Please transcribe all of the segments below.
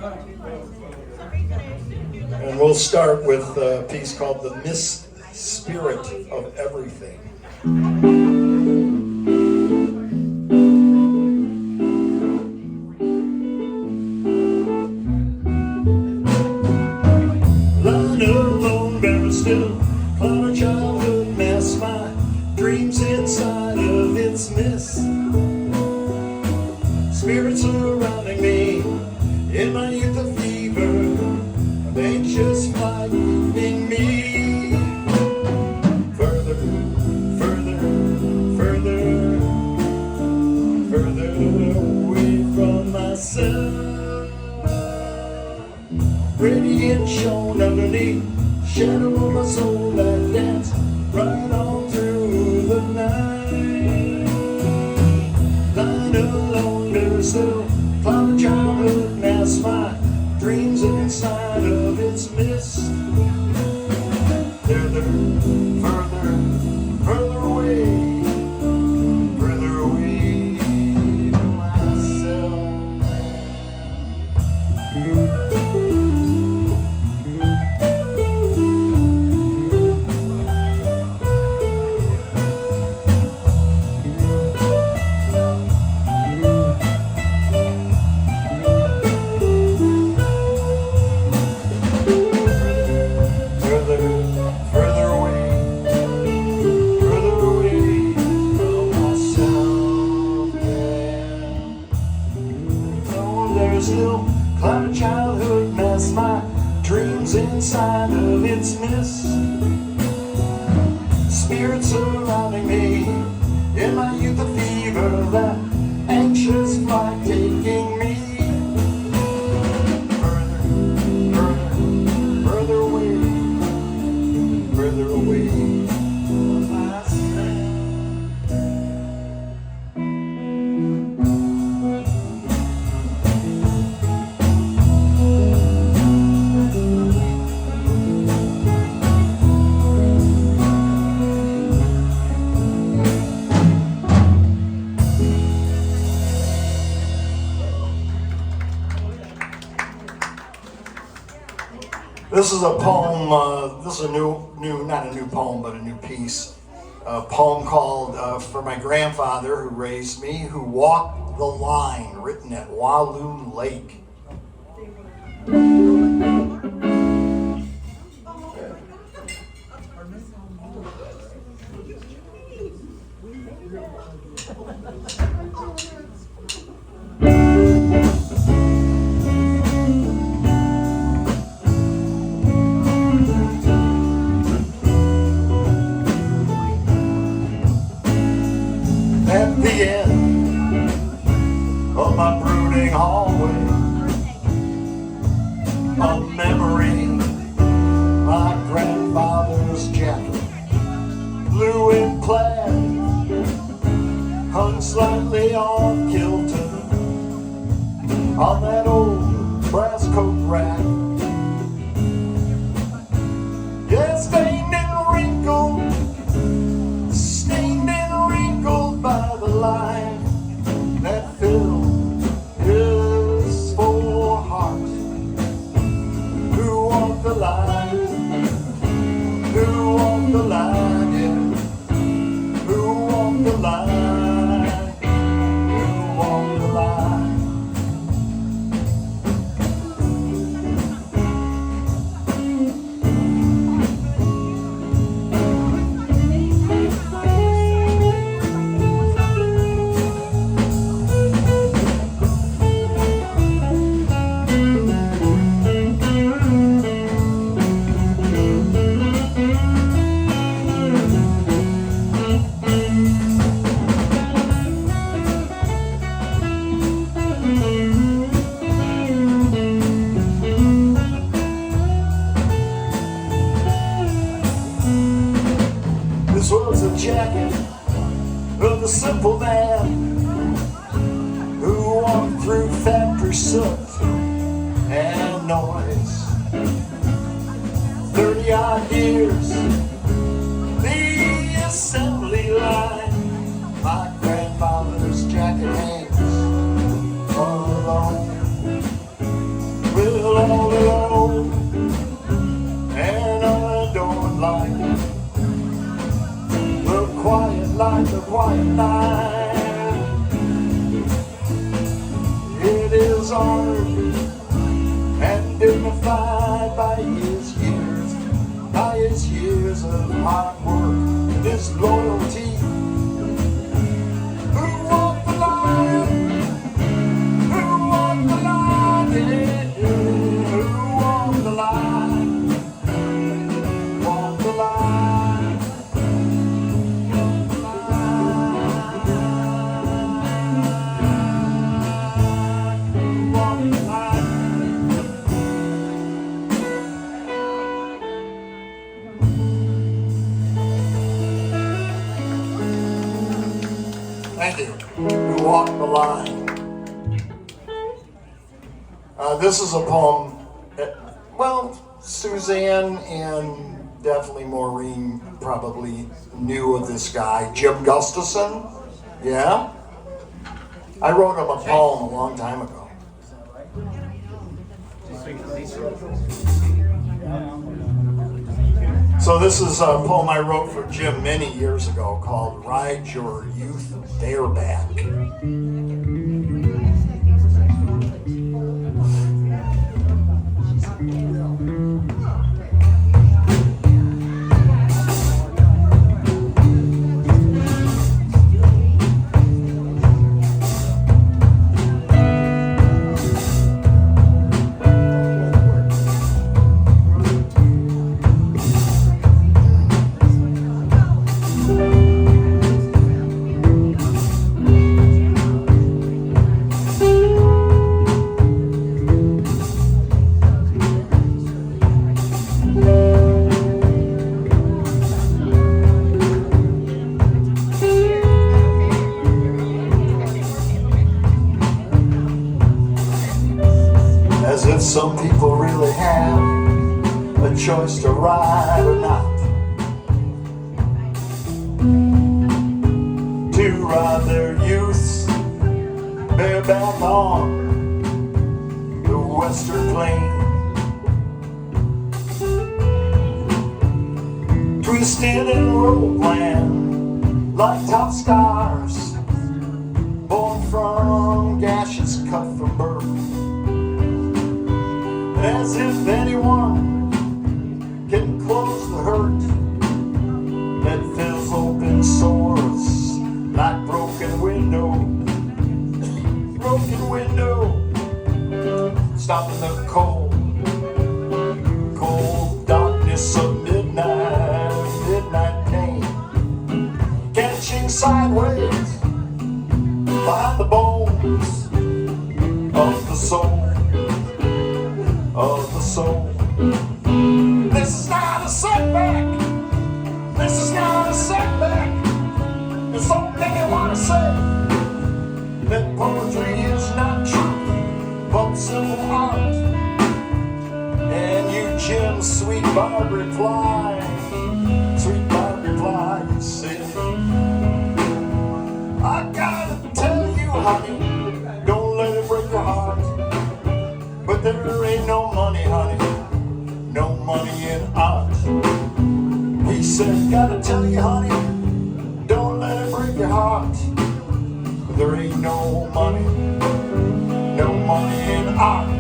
And we'll start with a piece called The Miss Spirit of Everything. Lying alone, very still, cloud of childhood mess, my dreams inside of its mist. Spirits surrounding me, in my youth a fever of anxious fighting me. Further, further, further, further away from myself. Radiant shone underneath, shadow of my soul that danced right on through the night. Lying alone, there's still cloud of childhood mask my dreams inside of its mist. Further, further, further away from myself. Still, cloud of childhood mess my dreams inside of its mist. Spirits surrounding me, in my youth a fever, that anxious flight taking me further, further, further away from myself. This is a poem, this is a not a new poem, but a new piece. A poem called For My Grandfather Who Raised Me, Who Walked the Line, written at Walloon Lake. At the end of my brooding hallway, a memory, my grandfather's jacket, blue and plaid, hung slightly off kilter on that old brass coat rack. Yeah, stained and wrinkled, by the line that filled his full heart. Who walked the line? Who walked the line? Yeah. Who walked the line? Who walked the line? This was a jacket of a simple man who walked through factory soot and noise. 30-odd years, the assembly line, my grandfather's jacket hangs alone. quiet night. It is hard and dignified by his years of hard work, his loyalty. Who walked the line? Who walked the line? Yeah, who walked the line? Walked the line. Walked the line. Walked the line. Thank you. Who walked the line? This is a poem that, well, Suzanne and definitely Maureen probably knew of this guy, Jim Gustafson. Yeah? I wrote him a poem a long time ago. So this is a poem I wrote for Jim many years ago called Ride Your Youth Bareback. As if some people really have a choice to ride or not. To ride their youths bareback on the western plain, twisted in roadland like top stars, born from gashes cut from birth. As if anyone can close the hurt that fills open sores like broken window, stopping the cold darkness of midnight pain, catching sideways behind the bones of the soul. Of the soul. This is not a setback. This is not a setback. It's something I want to say. That poetry is not truth, but simple art. And you, Jim, sweet Bob, reply. Sweet Bob, reply. You say, I gotta tell you, honey, don't let it break your heart. But there ain't no money, honey, no money in art. He said, gotta tell you, honey, don't let it break your heart. But there ain't no money in art.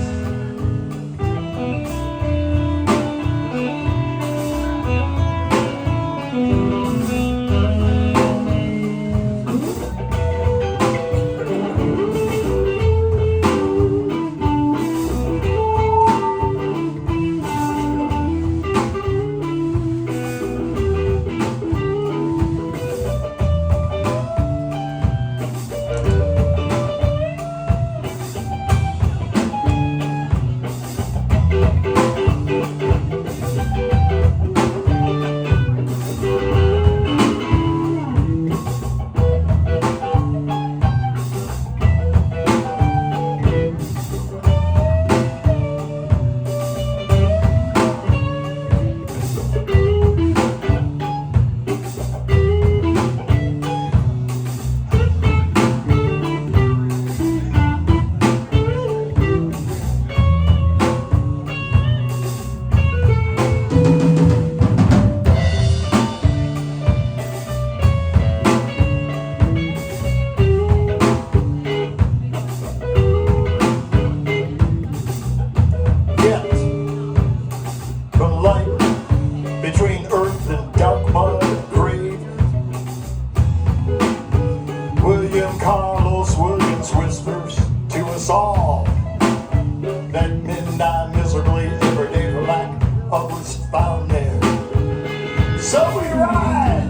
let men die miserably every day for lack of was found there. So we ride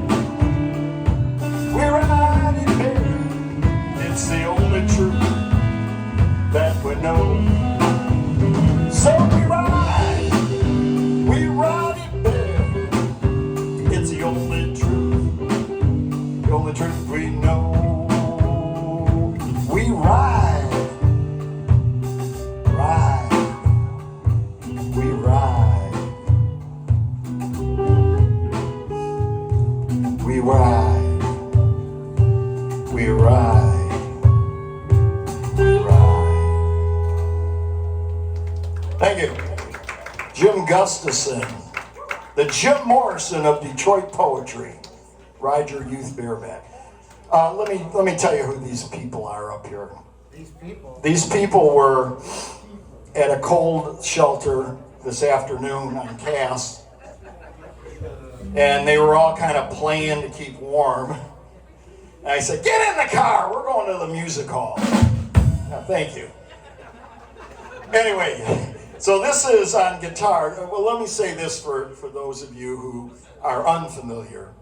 in there. It's the only truth that we know. So we ride in there. It's the only truth we know. We ride, we ride, we ride, we ride, we ride. Thank you. Jim Gustafson, the Jim Morrison of Detroit poetry. Ride your youth bareback. Let me tell you who these people are up here. These people were at a cold shelter this afternoon on Cass, and they were all kind of playing to keep warm. And I said, "Get in the car. We're going to the music hall." Thank you. Anyway, so this is on guitar. Well, let me say this for those of you who are unfamiliar,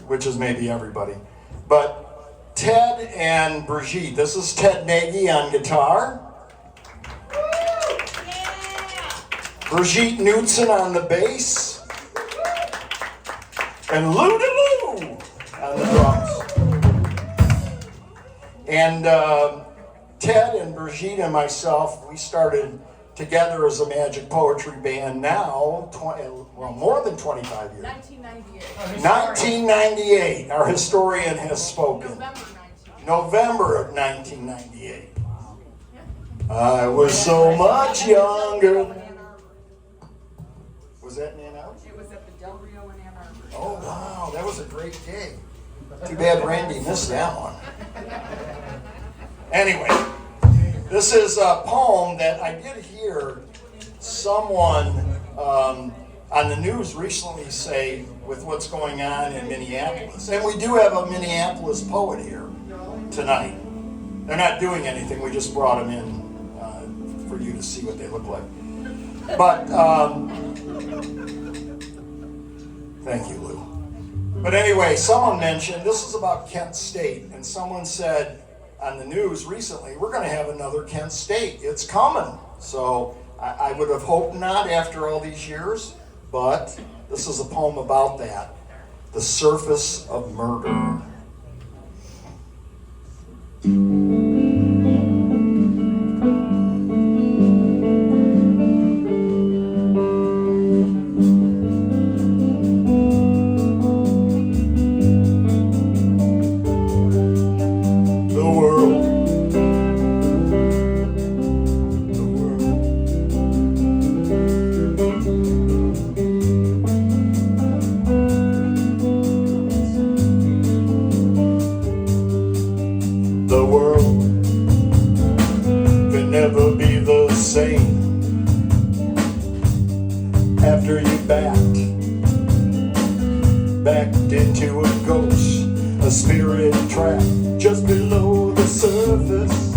which is maybe everybody. But Ted and Brigitte, this is Ted Nagy on guitar. Brigitte Knudson on the bass. And Lou-de-Lou on the drums. And Ted and Brigitte and myself, we started together as a magic poetry band now, more than 25 years. 1998. Our historian has spoken. November of 1998. I was so much younger. Was that in Ann Arbor? It was at the Del Rio in Ann Arbor. Oh, wow. That was a great gig. Too bad Randy missed that one. Anyway, this is a poem that I did hear someone on the news recently say with what's going on in Minneapolis. And we do have a Minneapolis poet here tonight. They're not doing anything. We just brought them in for you to see what they look like. But, thank you, Lou. But anyway, someone mentioned, this is about Kent State, and someone said on the news recently, we're going to have another Kent State. It's coming. So I would have hoped not after all these years, but this is a poem about that. The Surface of Murder. The world can never be the same after you backed into a ghost, a spirit trap just below the surface,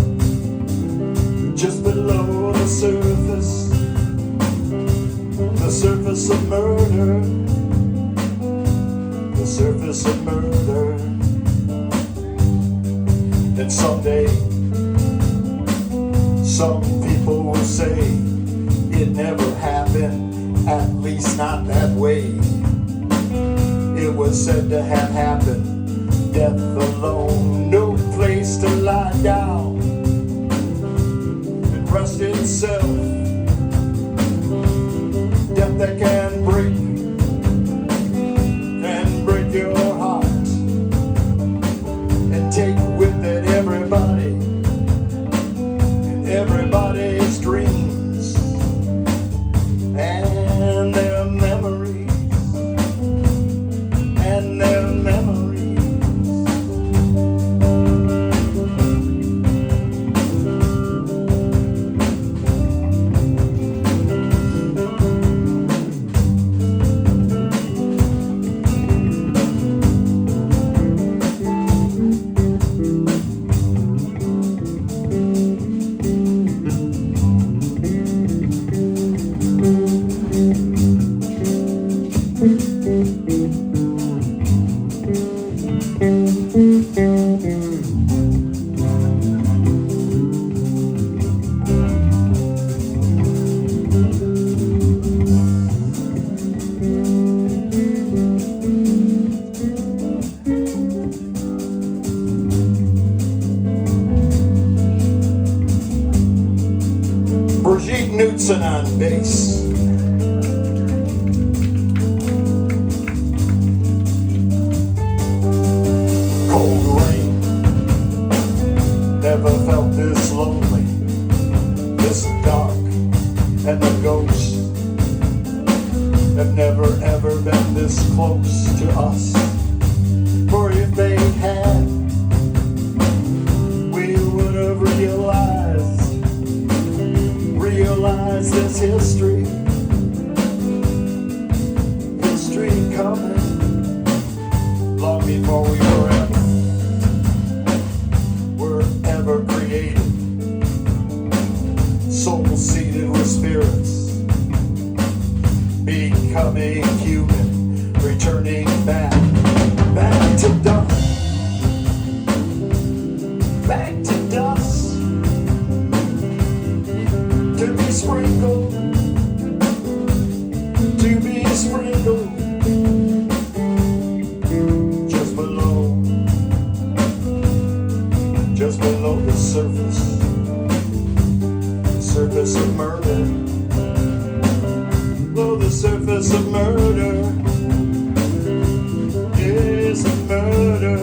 just below the surface of murder, the surface of murder. And someday, some people will say it never happened, at least not that way. It was said to have happened, death alone, no place to lie down and rest itself. Death that can break your heart and take with it everybody and everybody's dreams and their memories and their memories. Knudson on bass. Cold rain, never felt this lonely, this dark, and the ghosts have never ever been this close to us. For if they had, we would have realized this history coming long before we were ever created, soul seated with spirits, becoming human, returning back to dust, back to dust, to be sprinkled, just below the surface of murder, below the surface of murder, yes, of murder.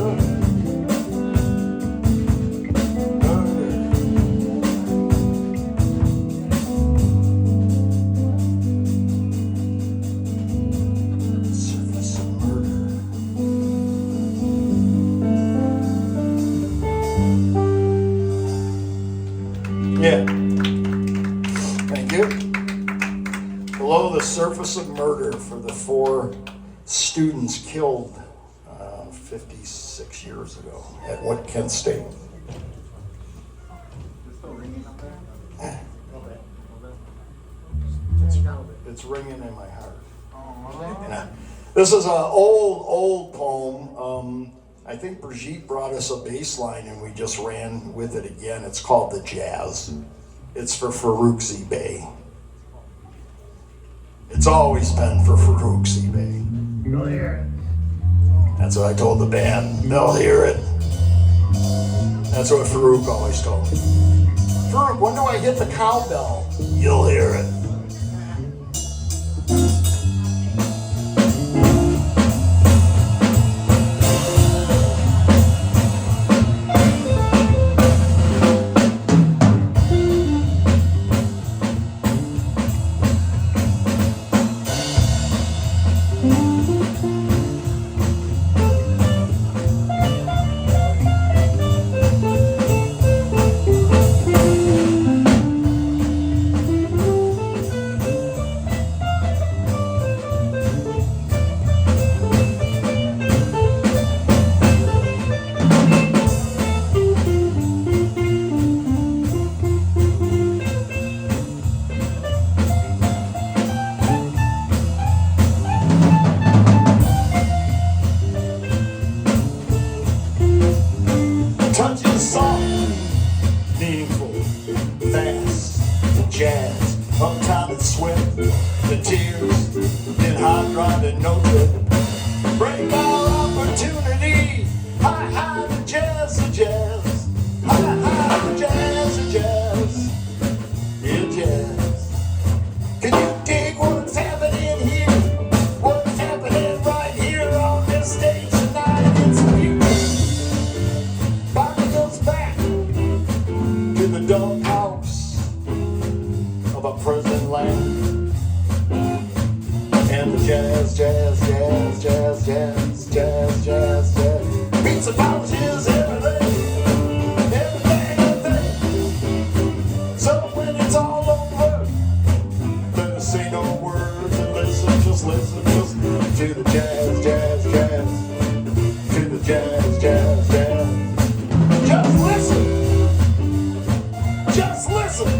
Yeah, thank you. Below the surface of murder for the 4 students killed 56 years ago at what Kent State? It's ringing in my heart. This is an old poem. I think Brigitte brought us a bass line and we just ran with it again. It's called The Jazz. It's for Fluidi-B. It's always been for Fluidi-B. You'll hear it. That's what I told the band. They'll hear it. That's what Farouk always told me. Farouk, when do I hit the cowbell? You'll hear it. Touching soft, meaningful, fast, jazz, uptime and sweat, the tears, in hot rod and no trip. Break our opportunity, high, the jazz, high, the jazz, yeah, jazz. Can you dig what's happening here? What's happening right here on this stage tonight? It's beautiful. Back to the doghouse of a prison land, and the jazz, beats and polishes everything. So when it's all over, better say no words and listen, just to the jazz, to the jazz. Just listen.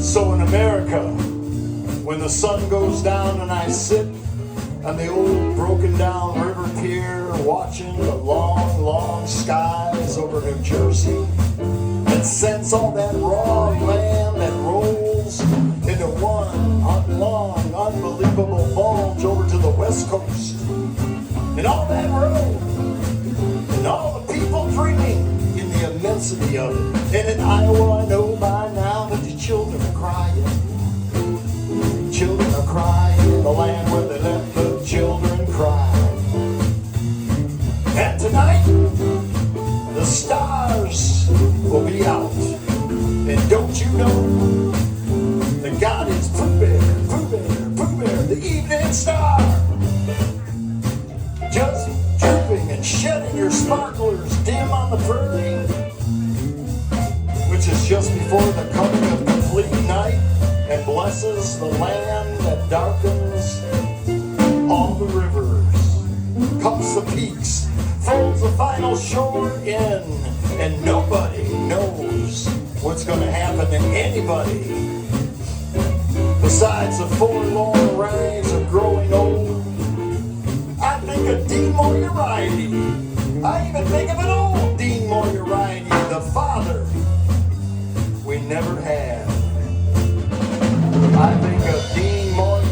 So in America, when the sun goes down and I sit on the old broken down river pier watching the long, long skies over New Jersey and sense all that raw land that rolls into one long, unbelievable bulge over to the west coast, and all that road, and all the people dreaming in the immensity of it. And in Iowa, I know by now that the children are crying. Children are crying in the land where they let the children cry. And tonight, the stars will be out. And don't you know that God is Pooh Bear, Pooh Bear, Pooh Bear, the evening star. Just drooping and shedding your sparklers dim on the prairie, which is just before the coming of complete night, and blesses the land that darkens all the rivers, cups the peaks, folds the final shore in, and nobody knows what's going to happen to anybody besides the forlorn rags of growing old. I think of Dean Moriarty. I even think of an old Dean Moriarty, the father we never had. I think of Dean Moriarty.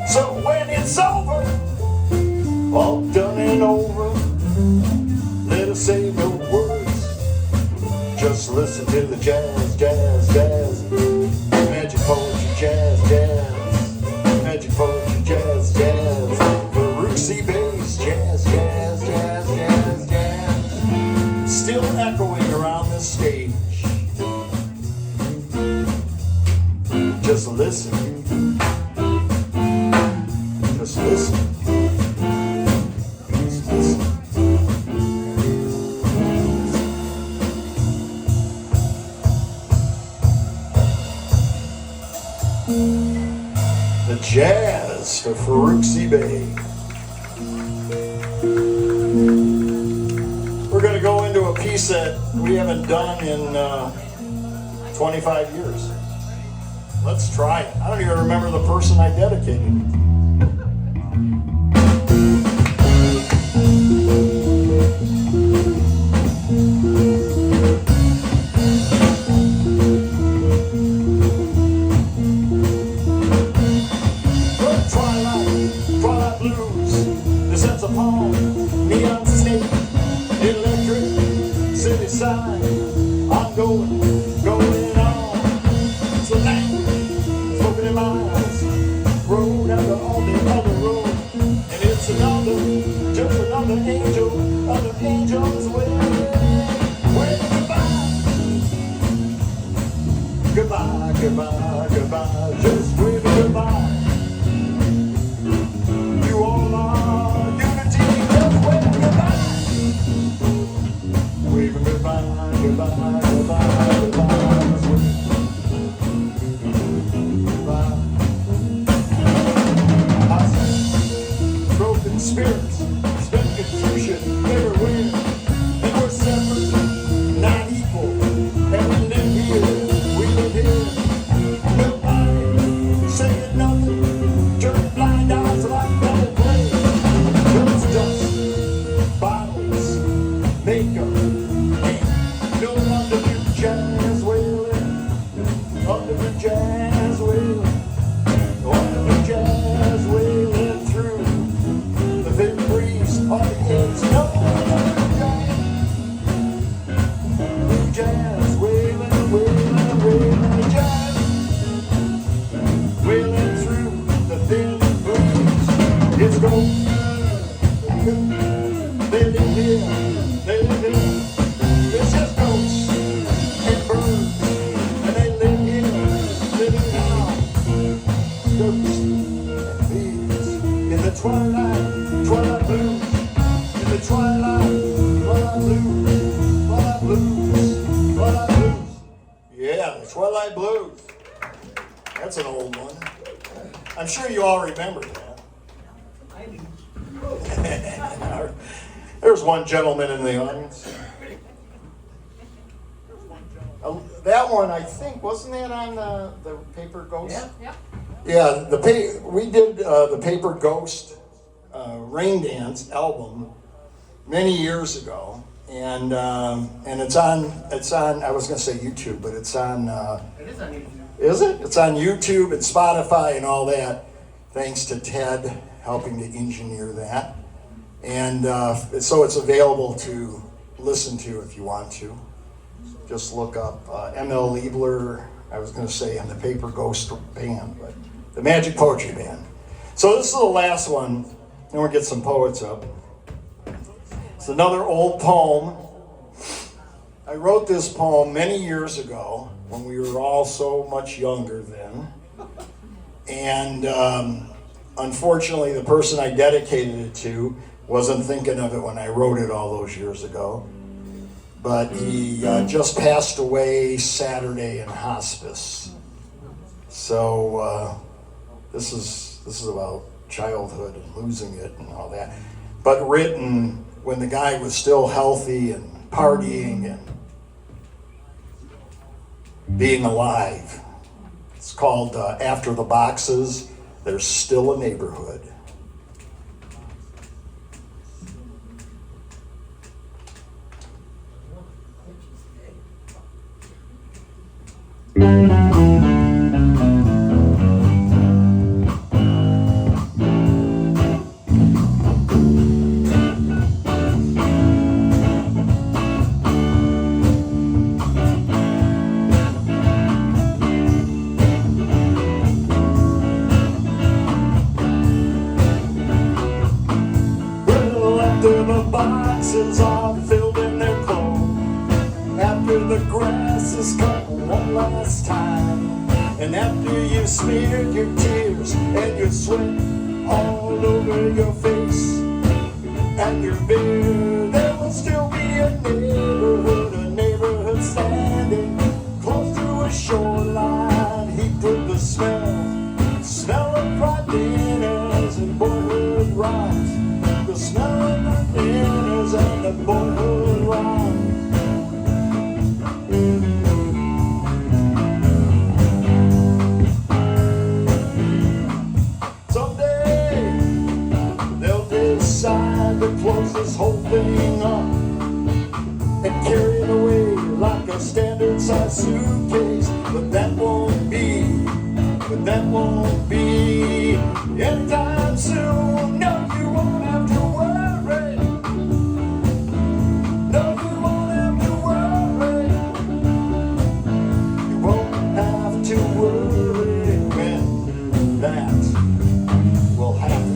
So when it's over, all done and over, let us say no words. Just listen to the jazz, jazz, jazz. Magic poetry, jazz, jazz. Magic poetry, jazz, jazz. Fluidi-B, jazz, jazz, jazz, jazz, jazz. Still echoing around the stage. Just listen. Just listen. Just listen. The jazz for Fluidi-B. We're going to go into a piece that we haven't done in 25 years. Let's try it. I don't even remember the person I dedicated it to. Twilight Blues, descends upon neon state, electric city side. I'm going on. So language, spoken in miles, road after all the other road, and it's just another angel, other angels waving goodbye, goodbye, goodbye, just waving goodbye. Broken spirits, spent confusion everywhere, and we're separate, not equal, and we live here, nobody saying nothing, turning blind eyes like double play. Just dust, bottles, makeup, and no underneath jazz wailing, underneath jazz wailing, underneath jazz wailing through the thin breeze of the ends. No jazz wailing, wailing, wailing, jazz wailing through the thin breeze. It's gold. They live here, they live here. It's just ghosts and birds, and they live here, living now. Ghosts and bees in the twilight, twilight blues, in the twilight, twilight blues, twilight blues, twilight blues. Yeah, the Twilight Blues. That's an old one. I'm sure you all remember that. There's one gentleman in the audience. That one, I think, wasn't that on the Paper Ghost? Yep. Yeah, we did the Paper Ghost Rain Dance album many years ago, and it's on. I was going to say YouTube, but it's on. It is on YouTube. Is it? It's on YouTube and Spotify and all that. Thanks to Ted helping to engineer that, and so it's available to listen to if you want to. Just look up ML Liebler. I was going to say in the Paper Ghost Band, but the Magic Poetry Band. So this is the last one. Then we'll get some poets up. It's another old poem. I wrote this poem many years ago when we were all so much younger then. And unfortunately, the person I dedicated it to wasn't thinking of it when I wrote it all those years ago. But he just passed away Saturday in hospice. So this is about childhood and losing it and all that. But written when the guy was still healthy and partying and being alive. It's called After the Boxes, There's Still a Neighborhood. After the boxes are filled in their clothes, after the grass is cut one last time, and after you've smeared your tears and your sweat all over your face and your beard, there will still be a neighborhood standing close to a shoreline heaped with the smell of fried dinners and boyhood rhymes. The smell of the dinners and the boyhood rhyme. Someday they'll decide to close this whole thing up and carry it away like a standard size suitcase. But that won't be anytime soon. No, you won't have to worry. No, you won't have to worry. You won't have to worry when that will happen.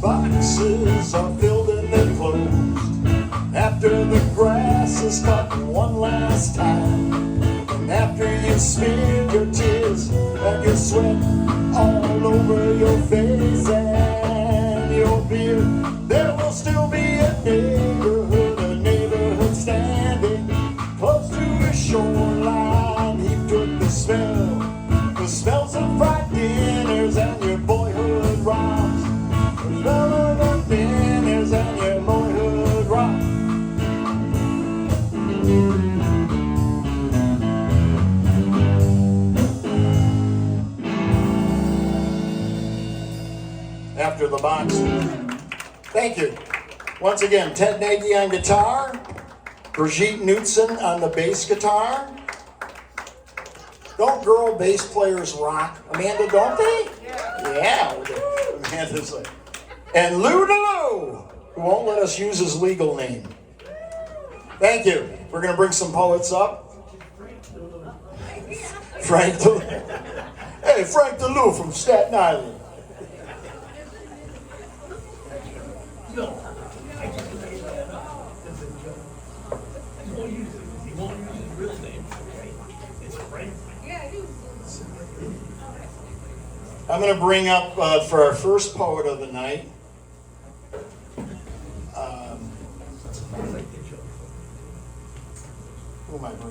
Boxes are filled and they're closed after the grass is cut one last time, and after you've smeared your tears and your sweat all over your face and your beard, there will still be a neighborhood standing close to the shoreline heaped with the smells of fried dinners and your boyhood rhymes. The smell of the dinners and your boyhood rhymes. After the boxes. Thank you. Once again, Ted Nagy on guitar, Brigitte Knudson on the bass guitar. Don't girl bass players rock? Amanda, don't they? Yeah. Amanda's like, and Lou DeLou, who won't let us use his legal name. Thank you. We're going to bring some poets up. Frank DeLu. Hey, Frank DeLu from Staten Island. I'm going to bring up for our first poet of the night. Who am I bringing?